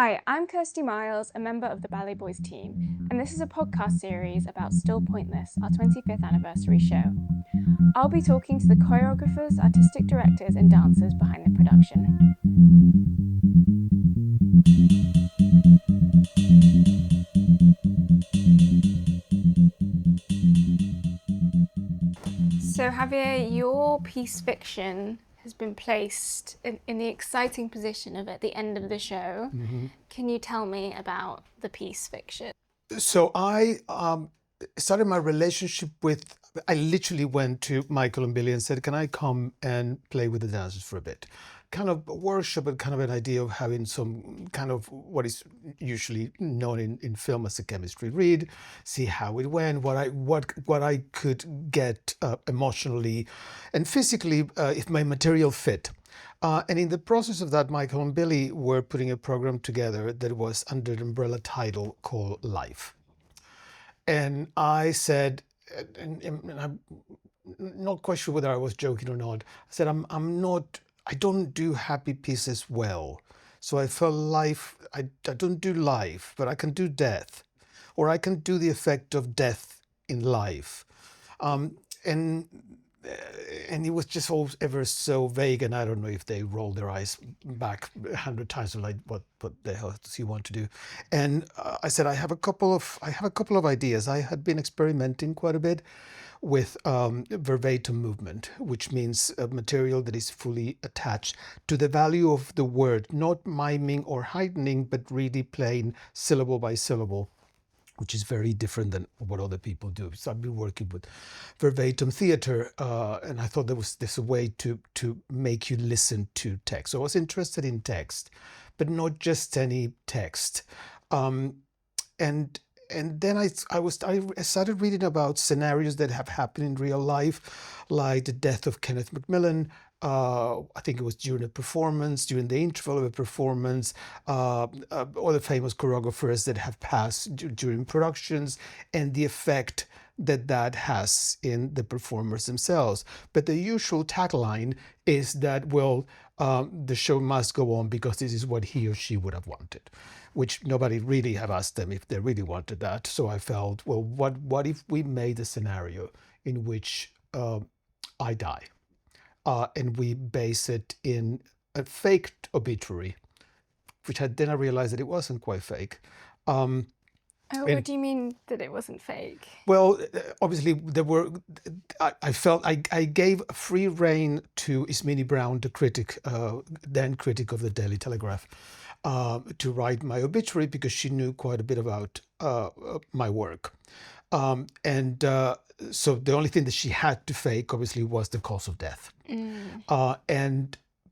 Hi, I'm Kirsty Miles, a member of the BalletBoyz team, and this is a podcast series about Still Pointless, our 25th anniversary show. I'll be talking to the choreographers, artistic directors, and dancers behind the production. So Javier, your piece fiction has been placed in the exciting position of at the end of the show. Mm-hmm. Can you tell me about the piece fiction? So I started my relationship with, I literally went to Michael and Billy and said, can I come and play with the dancers for a bit? Kind of a workshop, but kind of an idea of having some kind of what is usually known in film as a chemistry read, see how it went, what I could get emotionally and physically if my material fit. And in the process of that, Michael and Billy were putting a program together that was under the umbrella title called Life. And I said, and I'm not quite sure whether I was joking or not. I said, I don't do happy pieces well. So I felt life, I don't do life, but I can do death, or I can do the effect of death in life. And it was just all ever so vague, and I don't know if they rolled their eyes back 100 times, like what the hell does he want to do? And I said I have a couple of ideas. I had been experimenting quite a bit with verbatim movement, which means a material that is fully attached to the value of the word, not miming or heightening, but really playing syllable by syllable, which is very different than what other people do. So I've been working with verbatim theater, and I thought there's a way to make you listen to text. So I was interested in text, but not just any text. And then I started reading about scenarios that have happened in real life, like the death of Kenneth Macmillan. I think it was during a performance, during the interval of a performance, all the famous choreographers that have passed during productions, and the effect that has in the performers themselves. But the usual tagline is that, well, the show must go on because this is what he or she would have wanted, which nobody really have asked them if they really wanted that. So I felt, well, what if we made a scenario in which I die, and we base it in a faked obituary, which then I realized that it wasn't quite fake. What do you mean that it wasn't fake? Well, obviously there were. I felt I gave free rein to Ismini Brown, the critic, then critic of the Daily Telegraph, to write my obituary because she knew quite a bit about my work, and so the only thing that she had to fake, obviously, was the cause of death.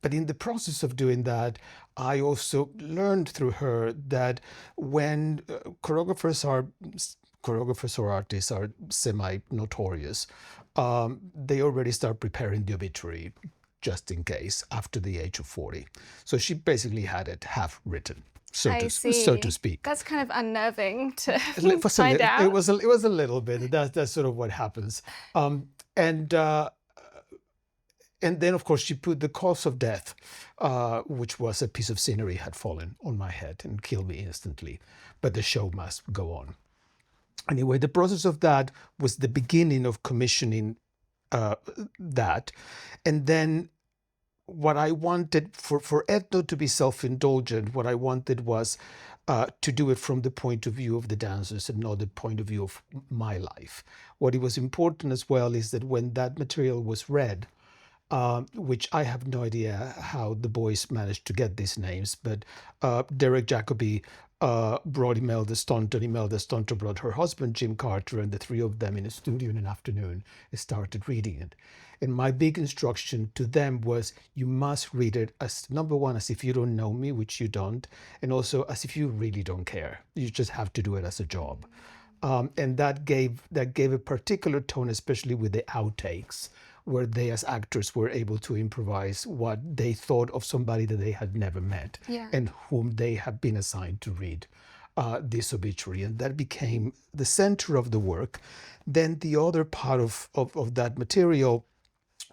But in the process of doing that, I also learned through her that when choreographers or artists are semi-notorious, they already start preparing the obituary just in case after the age of 40. So she basically had it half written, so to speak. That's kind of unnerving to It find out. It was a little bit. That's sort of what happens. And then, of course, she put the cause of death, which was a piece of scenery had fallen on my head and killed me instantly. But the show must go on. Anyway, the process of that was the beginning of commissioning that. And then what I wanted for Ethno to be self-indulgent, what I wanted was to do it from the point of view of the dancers and not the point of view of my life. What it was important as well is that when that material was read, which I have no idea how the boys managed to get these names, but Derek Jacobi brought Imelda Staunton. Imelda Staunton brought her husband, Jim Carter, and the three of them in a studio in an afternoon started reading it. And my big instruction to them was, you must read it as, number one, as if you don't know me, which you don't, and also as if you really don't care. You just have to do it as a job. And that gave a particular tone, especially with the outtakes, where they as actors were able to improvise what they thought of somebody that they had never met, and whom they had been assigned to read this obituary. And that became the center of the work. Then the other part of that material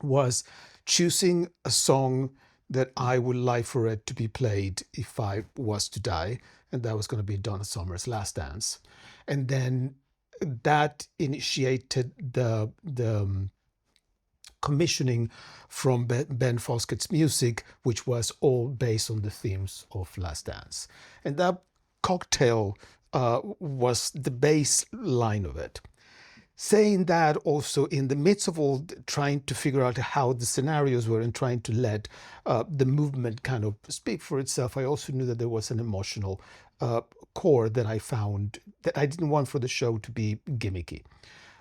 was choosing a song that I would like for it to be played if I was to die, and that was going to be Donna Summer's Last Dance. And then that initiated the commissioning from Ben Foskett's music, which was all based on the themes of Last Dance. And that cocktail was the baseline of it. Saying that, also in the midst of all trying to figure out how the scenarios were and trying to let the movement kind of speak for itself, I also knew that there was an emotional core that I found that I didn't want for the show to be gimmicky.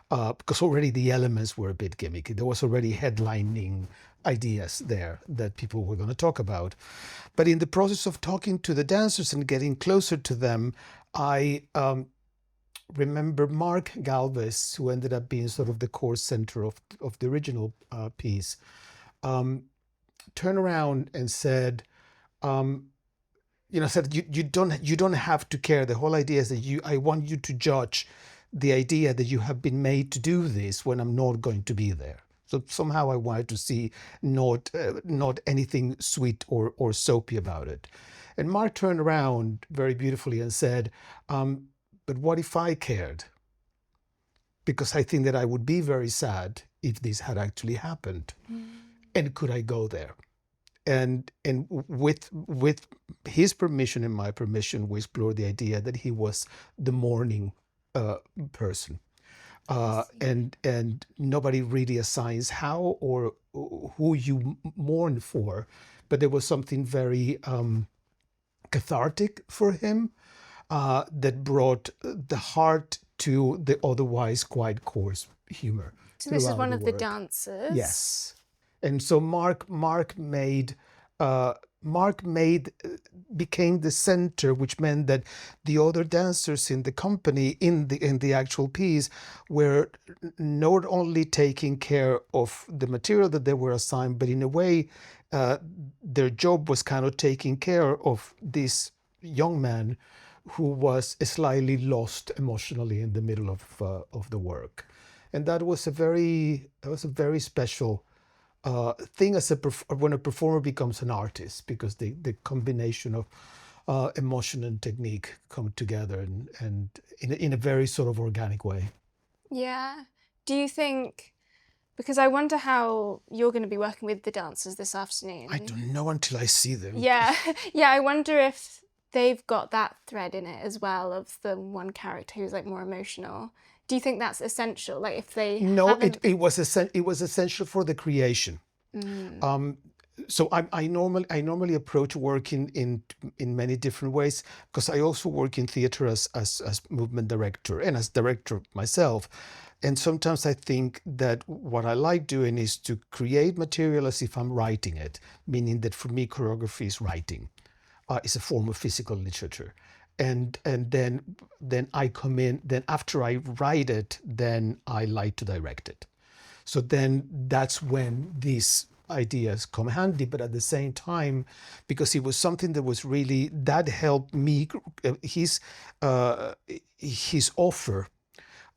Because already the elements were a bit gimmicky. There was already headlining ideas there that people were going to talk about. But in the process of talking to the dancers and getting closer to them, I remember Mark Galvez, who ended up being sort of the core center of the original piece, turned around and said, you don't have to care. The whole idea is that I want you to judge the idea that you have been made to do this when I'm not going to be there. So somehow I wanted to see not anything sweet or soapy about it. And Mark turned around very beautifully and said, but what if I cared? Because I think that I would be very sad if this had actually happened. And could I go there? And with his permission and my permission, we explored the idea that he was the mourning person. And nobody really assigns how or who you mourn for, but there was something very cathartic for him that brought the heart to the otherwise quite coarse humor. So this is one of the dancers? Yes. And so Mark became the center, which meant that the other dancers in the company, in the actual piece, were not only taking care of the material that they were assigned, but in a way, their job was kind of taking care of this young man who was slightly lost emotionally in the middle of the work. And that was a very special thing when a performer becomes an artist, because the combination of emotion and technique come together and in a very sort of organic way. Yeah. Do you think, because I wonder how you're going to be working with the dancers this afternoon. I don't know until I see them. Yeah. Yeah, I wonder if they've got that thread in it as well, of the one character who's like more emotional. Do you think that's essential? Like if they it was essential for the creation. So I normally approach working in many different ways, because I also work in theater as movement director and as director myself. And sometimes I think that what I like doing is to create material as if I'm writing it, meaning that for me choreography is writing. It's a form of physical literature. And then I come in, then after I write it, then I like to direct it. So then that's when these ideas come handy. But at the same time, because it was something that was really, that helped me, his offer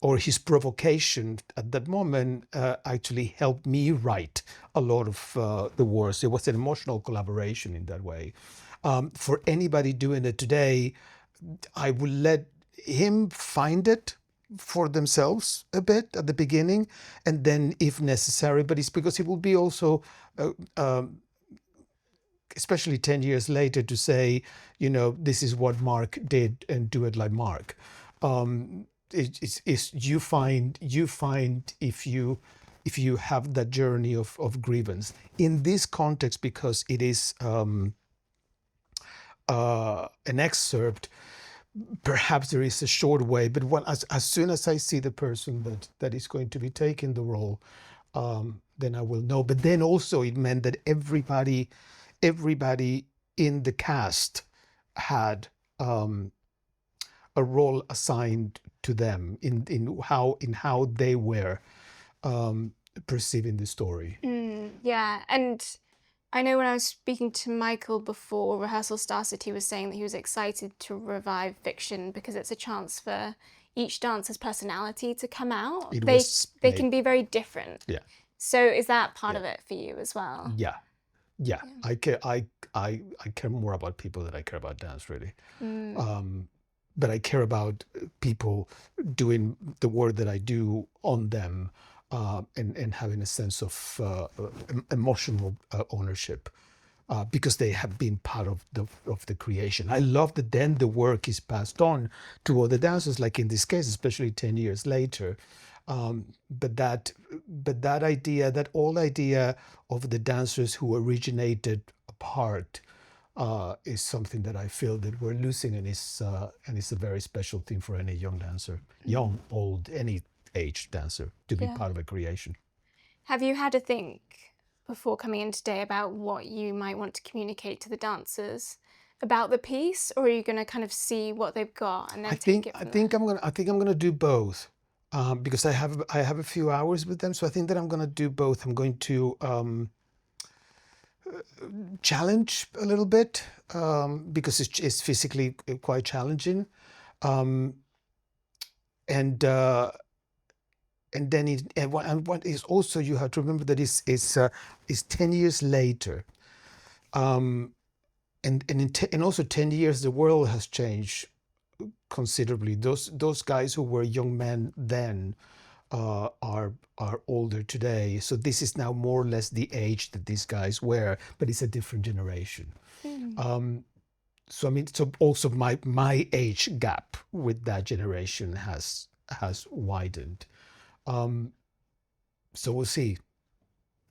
or his provocation at that moment actually helped me write a lot of the words. It was an emotional collaboration in that way. For anybody doing it today, I will let him find it for themselves a bit at the beginning, and then if necessary, but it's because it will be also, especially 10 years later, to say, this is what Mark did and do it like Mark. It's you find if you have that journey of grievance in this context, because it is an excerpt. Perhaps there is a short way, but as soon as I see the person that is going to be taking the role, then I will know. But then also it meant that everybody in the cast had a role assigned to them in how they were perceiving the story. Yeah, and I know when I was speaking to Michael before rehearsal started, he was saying that he was excited to revive fiction because it's a chance for each dancer's personality to come out. They can be very different. Yeah. So is that part of it for you as well? Yeah. Yeah, Yeah. I care more about people than I care about dance, really. Mm. But I care about people doing the work that I do on them, and having a sense of emotional ownership, because they have been part of the creation. I love that then the work is passed on to other dancers, like in this case, especially 10 years later. But that idea, that old idea of the dancers who originated apart, is something that I feel that we're losing, and it's a very special thing for any young dancer, young, old, any age dancer, to be Yeah. part of a creation. Have you had to think before coming in today about what you might want to communicate to the dancers about the piece, or are you going to kind of see what they've got and then take it from there? I think I'm gonna do both, because I have a few hours with them, so I think that I'm gonna do both. I'm going to challenge a little bit, because it's physically quite challenging, um, and then what is also, you have to remember that it's 10 years later, and also 10 years the world has changed considerably. Those guys who were young men then, are older today. So this is now more or less the age that these guys were, but it's a different generation. Mm. So I mean, so also my age gap with that generation has widened. Um, so we'll see.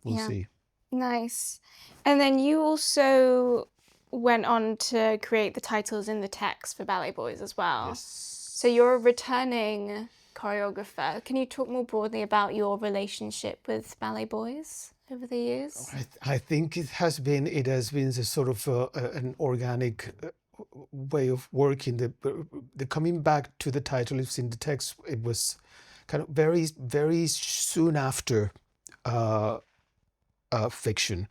We'll Yeah. see. Nice. And then you also went on to create the titles in the text for BalletBoyz as well. So Yes. you're a returning choreographer. Can you talk more broadly about your relationship with BalletBoyz over the years? I think it has been a sort of an organic way of working. The coming back to the title is in the text. It was kind of very soon after uh, fiction.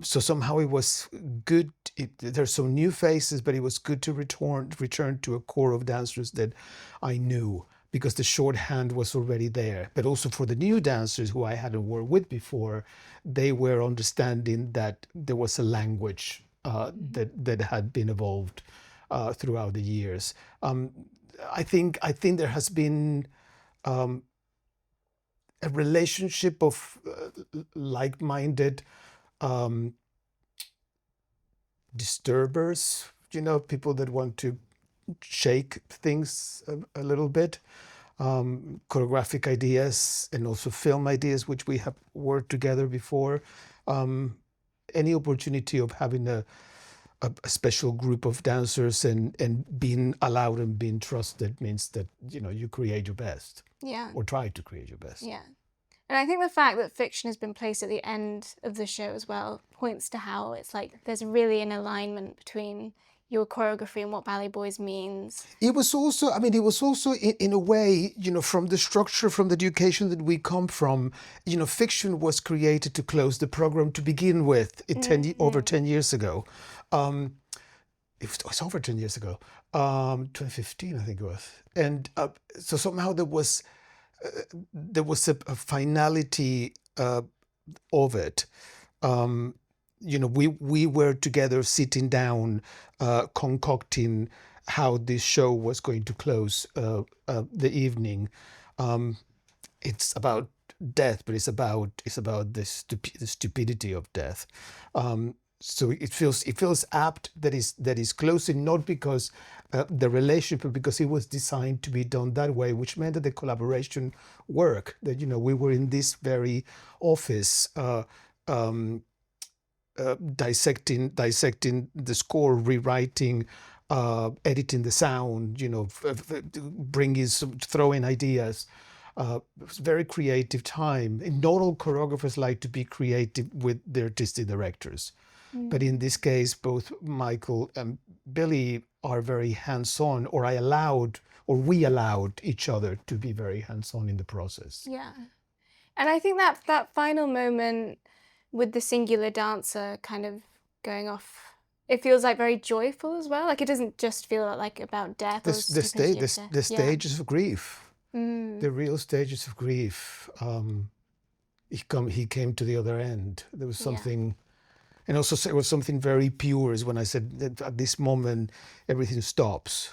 So somehow it was good. There's some new faces, but it was good to return to a core of dancers that I knew, because the shorthand was already there. But also for the new dancers who I hadn't worked with before, they were understanding that there was a language that had been evolved throughout the years. I think there has been a relationship of like-minded disturbers, people that want to shake things a little bit, choreographic ideas and also film ideas, which we have worked together before. Any opportunity of having a special group of dancers and being allowed and being trusted means that you create your best, Yeah. or try to create your best. Yeah. And I think the fact that fiction has been placed at the end of the show as well points to how it's like there's really an alignment between your choreography and what BalletBoyz means. It was also, I mean, it was also in a way, from the structure, from the education that we come from, fiction was created to close the program to begin with over 10 years ago. It was over 10 years ago, 2015, I think it was. And so somehow there was a finality of it. We were together sitting down, concocting how this show was going to close the evening. It's about death, but it's about the stupidity of death. So it feels apt that is closing, not because the relationship, but because it was designed to be done that way, which meant that the collaboration work. That we were in this very office. Dissecting the score, rewriting, editing the sound, throwing ideas. It was a very creative time. And not all choreographers like to be creative with their artistic directors. But in this case, both Michael and Billy are very hands-on, or we allowed each other to be very hands-on in the process. Yeah. And I think that final moment with the singular dancer kind of going off, it feels like very joyful as well. Like it doesn't just feel like about death or stupidity of death. The stages of grief, Mm. the real stages of grief. He came to the other end. There was Yeah. something And also it was something very pure is when I said that at this moment everything stops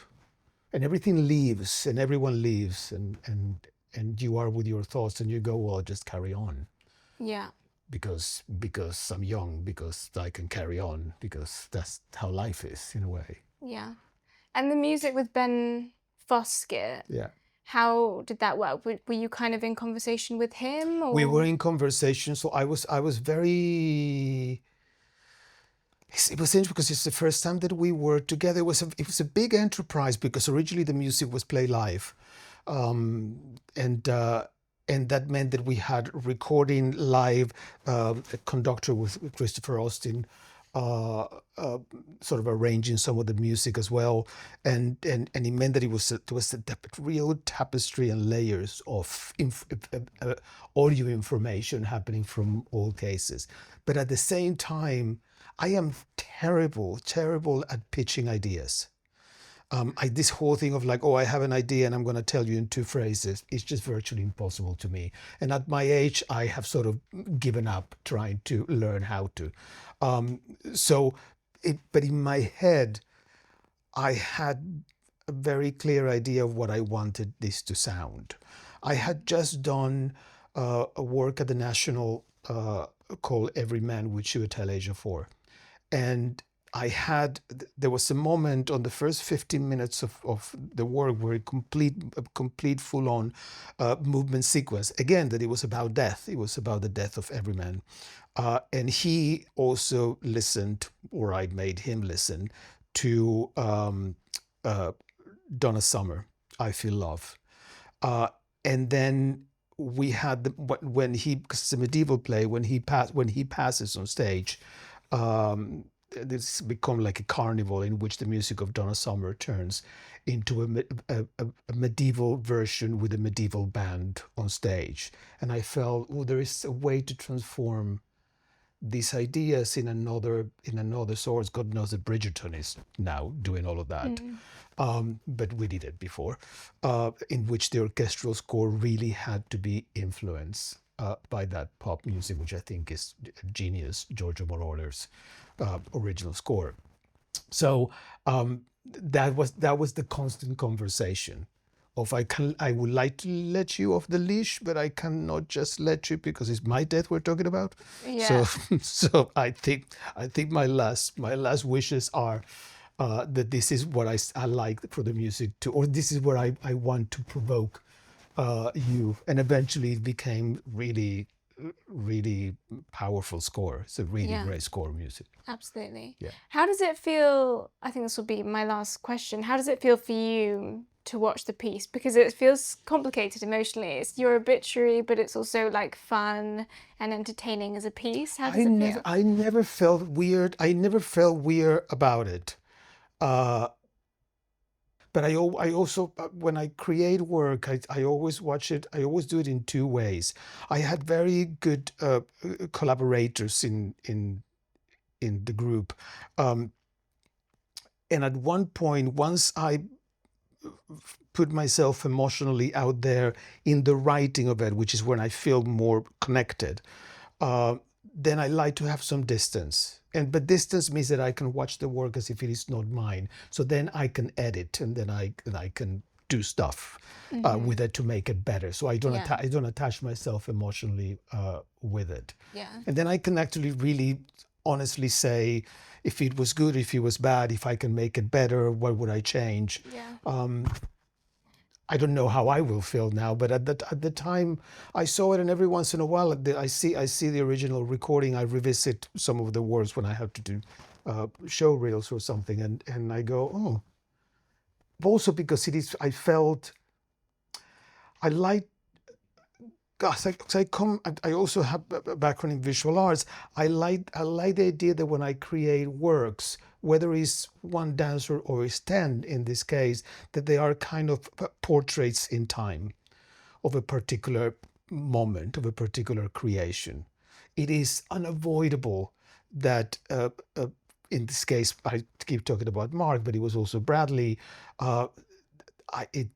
and everything leaves and everyone leaves and you are with your thoughts and you go, well, just carry on Yeah. because I'm young, because I can carry on, because that's how life is in a way. Yeah. And the music with Ben Foskett, Yeah. how did that work? Were you kind of in conversation with him, We were or? in conversation, so I was very. It was interesting because it's the first time that we were together. It was a big enterprise because originally the music was played live, and that meant that we had recording live, a conductor with Christopher Austin, uh, uh, sort of arranging some of the music as well, and it meant that there was a real tapestry and layers of audio information happening from all cases, but at the same time, I am terrible at pitching ideas. This whole thing of like, oh, I have an idea and I'm going to tell you in two phrases, it's just virtually impossible to me. And at my age, I have sort of given up trying to learn how to. Um, so, but in my head, I had a very clear idea of what I wanted this to sound. I had just done a work at the National called Every Man with Chiwetel Ejiofor, and there was a moment on the first 15 minutes of the work where a complete full-on movement sequence, again, that it was about death. It was about the death of every man, and he also listened, or I made him listen to uh, Donna Summer, I Feel Love. And then we had when he, because it's a medieval play, when he passes on stage, um, this become like a carnival in which the music of Donna Summer turns into a medieval version with a medieval band on stage. And I felt, oh, there is a way to transform these ideas in another source. God knows that Bridgerton is now doing all of that. But we did it before, in which the orchestral score really had to be influenced by that pop music, which I think is genius, Giorgio Moroder's original score. So that was the constant conversation of I would like to let you off the leash, but I cannot just let you because it's my death we're talking about. So Yeah. so I think my last wishes are that this is what I like for the music to, or this is where I want to provoke you, and eventually it became really powerful score. It's a really Yeah. great score music. Absolutely. Yeah. How does it feel? I think this will be my last question. How does it feel for you to watch the piece? Because it feels complicated emotionally. It's your obituary, but it's also like fun and entertaining as a piece. How I does it never feel? I never felt weird. I never felt weird about it. Uh, but I also, when I create work, I always watch it. I always do it in two ways. I had very good collaborators in the group, um, and at one point, once I put myself emotionally out there in the writing of it, which is when I feel more connected, uh, then I like to have some distance. But distance means that I can watch the work as if it is not mine. So then I can edit, and then I can do stuff with it to make it better. So Yeah. I don't attach myself emotionally with it. Yeah. And then I can actually really honestly say if it was good, if it was bad, if I can make it better, what would I change? Yeah. I don't know how I will feel now, but at the time I saw it, and every once in a while I see the original recording. I revisit some of the words when I have to do show reels or something, and I go, oh. Also because it is, I felt I like. Gosh, I also have a background in visual arts. I like the idea that when I create works, whether it's one dancer or it's 10 in this case, that they are kind of portraits in time of a particular moment, of a particular creation. It is unavoidable that, in this case, I keep talking about Mark, but it was also Bradley. Uh, I, it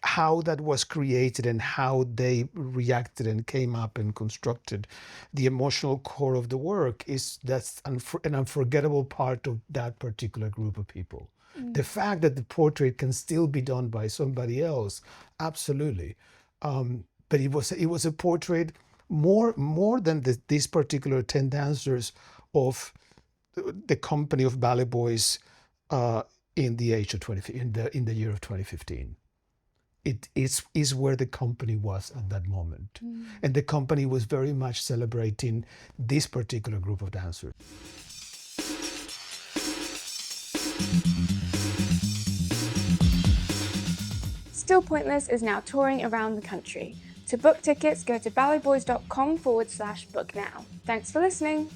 how that was created and how they reacted and came up and constructed the emotional core of the work that's an unforgettable part of that particular group of people. The fact that the portrait can still be done by somebody else, absolutely. But it was a portrait more than these particular 10 dancers of the company of BalletBoyz in the age of 20 in the year of 2015. It is where the company was at that moment, and the company was very much celebrating this particular group of dancers. Still Pointless is now touring around the country. To book tickets, go to balletboyz.com/book now. Thanks for listening.